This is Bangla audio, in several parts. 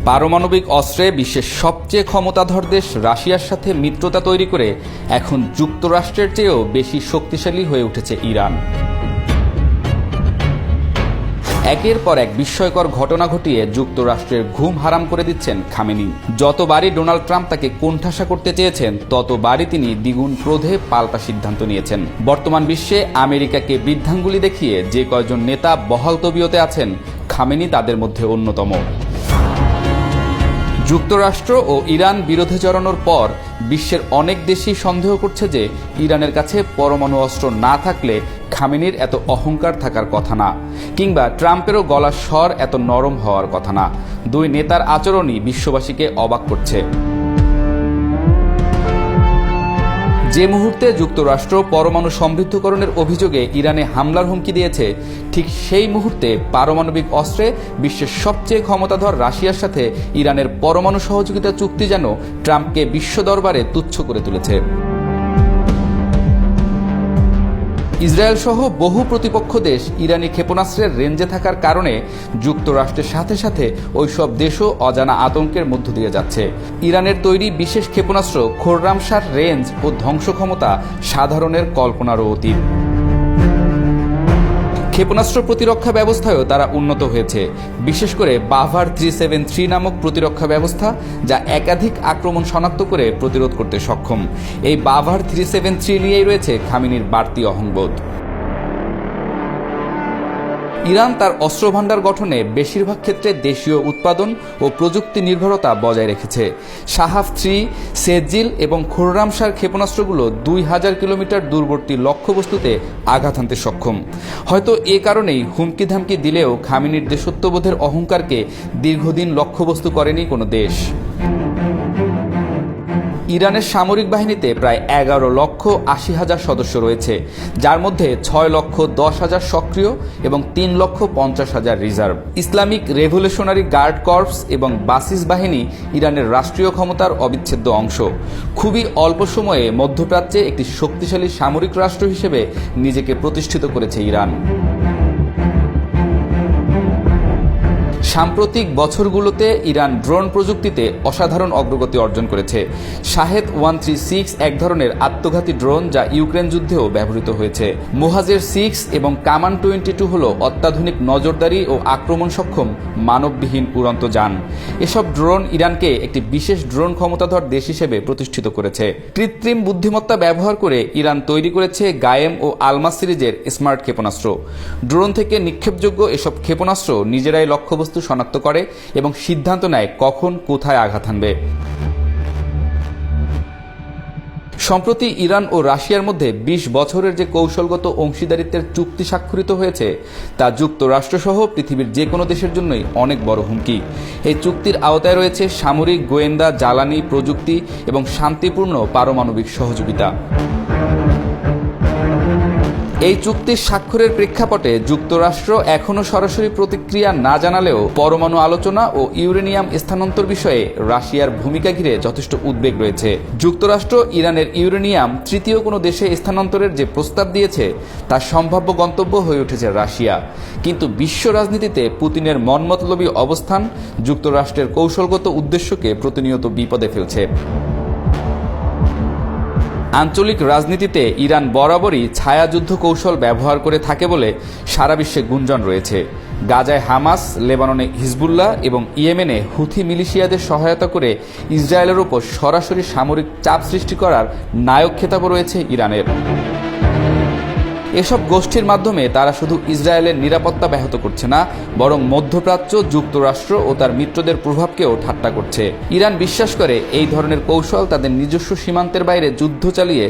পারমাণবিক অস্ত্রে বিশ্বের সবচেয়ে ক্ষমতাধর দেশ রাশিয়ার সাথে মিত্রতা তৈরি করে এখন যুক্তরাষ্ট্রের চেয়েও বেশি শক্তিশালী হয়ে উঠেছে ইরান। একের পর এক বিস্ময়কর ঘটনা ঘটিয়ে যুক্তরাষ্ট্রের ঘুম হারাম করে দিচ্ছেন খামেনি। যতবারই ডোনাল্ড ট্রাম্প তাকে কোণঠাসা করতে চেয়েছেন, ততবারই তিনি দ্বিগুণ ক্রোধে পাল্টা সিদ্ধান্ত নিয়েছেন। বর্তমান বিশ্বে আমেরিকাকে বৃদ্ধাঙ্গুলি দেখিয়ে যে কয়জন নেতা বহাল তবিয়তে আছেন, খামেনি তাদের মধ্যে অন্যতম। যুক্তরাষ্ট্র ও ইরান বিরোধে জড়ানোর পর বিশ্বের অনেক দেশই সন্দেহ করছে যে ইরানের কাছে পরমাণু অস্ত্র না থাকলে খামেনির এত অহংকার থাকার কথা না, কিংবা ট্রাম্পেরও গলার স্বর এত নরম হওয়ার কথা না। দুই নেতার আচরণই বিশ্ববাসীকে অবাক করছে। যে মুহূর্তে যুক্তরাষ্ট্র পরমাণু সমৃদ্ধকরণের অভিযোগে ইরানে হামলার হুমকি দিয়েছে, ঠিক সেই মুহূর্তে পারমাণবিক অস্ত্রে বিশ্বের সবচেয়ে ক্ষমতাধর রাশিয়ার সাথে ইরানের পরমাণু সহযোগিতা চুক্তি যেন ট্রাম্পকে বিশ্ব দরবারে তুচ্ছ করে তুলেছে। ইসরায়েল সহ বহু প্রতিপক্ষ দেশ ইরানি ক্ষেপণাস্ত্রের রেঞ্জে থাকার কারণে যুক্তরাষ্ট্রের সাথে সাথে ওইসব দেশও অজানা আতঙ্কের মধ্য দিয়ে যাচ্ছে। ইরানের তৈরি বিশেষ ক্ষেপণাস্ত্র খোররামশার রেঞ্জ ও ধ্বংস ক্ষমতা সাধারণের কল্পনারও অতীত। ক্ষেপণাস্ত্র প্রতিরক্ষা ব্যবস্থায়ও তারা উন্নত হয়েছে, বিশেষ করে বাভার 373 নামক প্রতিরক্ষা ব্যবস্থা, যা একাধিক আক্রমণ শনাক্ত করে প্রতিরোধ করতে সক্ষম। এই বাভার 373 নিয়েই রয়েছে খামেনির বাড়তি অহংবোধ। ইরান তার অস্ত্রভাণ্ডার গঠনে বেশিরভাগ ক্ষেত্রে দেশীয় উৎপাদন ও প্রযুক্তি নির্ভরতা বজায় রেখেছে। সাহাফ 3, সেজিল এবং খোররামশার ক্ষেপণাস্ত্রগুলো 2000 কিলোমিটার দূরবর্তী লক্ষ্যবস্তুতে আঘাত হানতে সক্ষম। হয়তো এ কারণেই হুমকি ধামকি দিলেও খামেনির দেশত্ববোধের অহংকারকে দীর্ঘদিন লক্ষ্যবস্তু করেনি কোনো দেশ। ইরানের সামরিক বাহিনীতে প্রায় 11,80,000 সদস্য রয়েছে, যার মধ্যে 6,10,000 সক্রিয় এবং 3,50,000 reserve. Islamic revolutionary guard corps এবং বাসিস বাহিনী ইরানের রাষ্ট্রীয় ক্ষমতার অবিচ্ছেদ্য অংশ। খুবই অল্প সময়ে মধ্যপ্রাচ্যে একটি শক্তিশালী সামরিক রাষ্ট্র হিসেবে নিজেকে প্রতিষ্ঠিত করেছে ইরান। সাম্প্রতিক বছরগুলোতে ইরান ড্রোন প্রযুক্তিতে অসাধারণ অগ্রগতি অর্জন করেছে। শাহেদ 136 এক ধরনের আত্মঘাতী ড্রোন, যা ইউক্রেন যুদ্ধেও ব্যবহৃত হয়েছে। মোহাজের 6 এবং কামান 22 হল অত্যাধুনিক নজরদারি ও আক্রমণ সক্ষম মানববিহীন উড়ন্ত যান। এসব ড্রোন ইরানকে একটি বিশেষ ড্রোন ক্ষমতাধর দেশ হিসেবে প্রতিষ্ঠিত করেছে। কৃত্রিম বুদ্ধিমত্তা ব্যবহার করে ইরান তৈরি করেছে গায়েম ও আলমাস সিরিজের স্মার্ট ক্ষেপণাস্ত্র। ড্রোন থেকে নিক্ষেপযোগ্য এসব ক্ষেপণাস্ত্র নিজেরাই লক্ষ্যবস্তু শনাক্ত করে এবং সিদ্ধান্ত নেয় কখন কোথায় আঘাত হানবে। সম্প্রতি ইরান ও রাশিয়ার মধ্যে 20 বছরের যে কৌশলগত অংশীদারিত্বের চুক্তি স্বাক্ষরিত হয়েছে, তা যুক্তরাষ্ট্রসহ পৃথিবীর যে কোনো দেশের জন্যই অনেক বড় হুমকি। এই চুক্তির আওতায় রয়েছে সামরিক, গোয়েন্দা, জ্বালানি, প্রযুক্তি এবং শান্তিপূর্ণ পারমাণবিক সহযোগিতা। এই চুক্তির স্বাক্ষরের প্রেক্ষাপটে যুক্তরাষ্ট্র এখনও সরাসরি প্রতিক্রিয়া না জানালেও পরমাণু আলোচনা ও ইউরেনিয়াম স্থানান্তর বিষয়ে রাশিয়ার ভূমিকা ঘিরে যথেষ্ট উদ্বেগ রয়েছে। যুক্তরাষ্ট্র ইরানের ইউরেনিয়াম তৃতীয় কোনো দেশে স্থানান্তরের যে প্রস্তাব দিয়েছে, তার সম্ভাব্য গন্তব্য হয়ে উঠেছে রাশিয়া। কিন্তু বিশ্ব রাজনীতিতে পুতিনের মনমতলবী অবস্থান যুক্তরাষ্ট্রের কৌশলগত উদ্দেশ্যকে প্রতিনিয়ত বিপদে ফেলছে। আঞ্চলিক রাজনীতিতে ইরান বরাবরই ছায়াযুদ্ধ কৌশল ব্যবহার করে থাকে বলে সারা বিশ্বে গুঞ্জন রয়েছে। গাজায় হামাস, লেবাননে হিজবুল্লাহ এবং ইয়েমেনে হুথি মিলিশিয়াদের সহায়তা করে ইসরায়েলের ওপর সরাসরি সামরিক চাপ সৃষ্টি করার নায়ক খেতাবও রয়েছে ইরানের। এসব গোষ্ঠীর মাধ্যমে তারা শুধু ইসরায়েলের নিরাপত্তা ব্যাহত করছে না, বরং মধ্যপ্রাচ্য, যুক্তরাষ্ট্র ও তার মিত্রদের প্রভাবকেও ঠাট্টা করছে। ইরান বিশ্বাস করে এই ধরনের কৌশল তাদের নিজস্ব সীমান্তের বাইরে যুদ্ধ চালিয়ে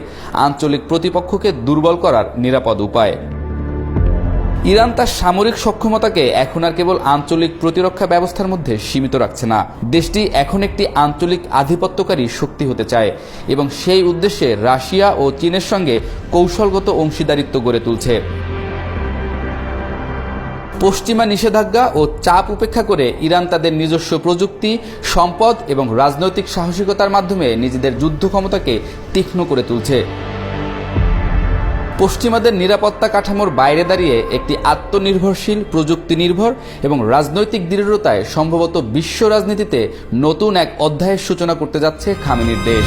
আঞ্চলিক প্রতিপক্ষকে দুর্বল করার নিরাপদ উপায়। ইরান তার সামরিক সক্ষমতাকে এখন আর কেবল আঞ্চলিক প্রতিরক্ষা ব্যবস্থার মধ্যে সীমিত রাখছে না। দেশটি এখন একটি আঞ্চলিক আধিপত্যকারী শক্তি হতে চায় এবং সেই উদ্দেশ্যে রাশিয়া ও চীনের সঙ্গে কৌশলগত অংশীদারিত্ব গড়ে তুলছে। পশ্চিমা নিষেধাজ্ঞা ও চাপ উপেক্ষা করে ইরান তাদের নিজস্ব প্রযুক্তি, সম্পদ এবং রাজনৈতিক সাহসিকতার মাধ্যমে নিজেদের যুদ্ধ ক্ষমতাকে তীক্ষ্ণ করে তুলছে। পশ্চিমাদের নিরাপত্তা কাঠামোর বাইরে দাঁড়িয়ে একটি আত্মনির্ভরশীল, প্রযুক্তি নির্ভর এবং রাজনৈতিক দৃঢ়তায় সম্ভবত বিশ্ব রাজনীতিতে নতুন এক অধ্যায়ের সূচনা করতে যাচ্ছে খামেনির দেশ।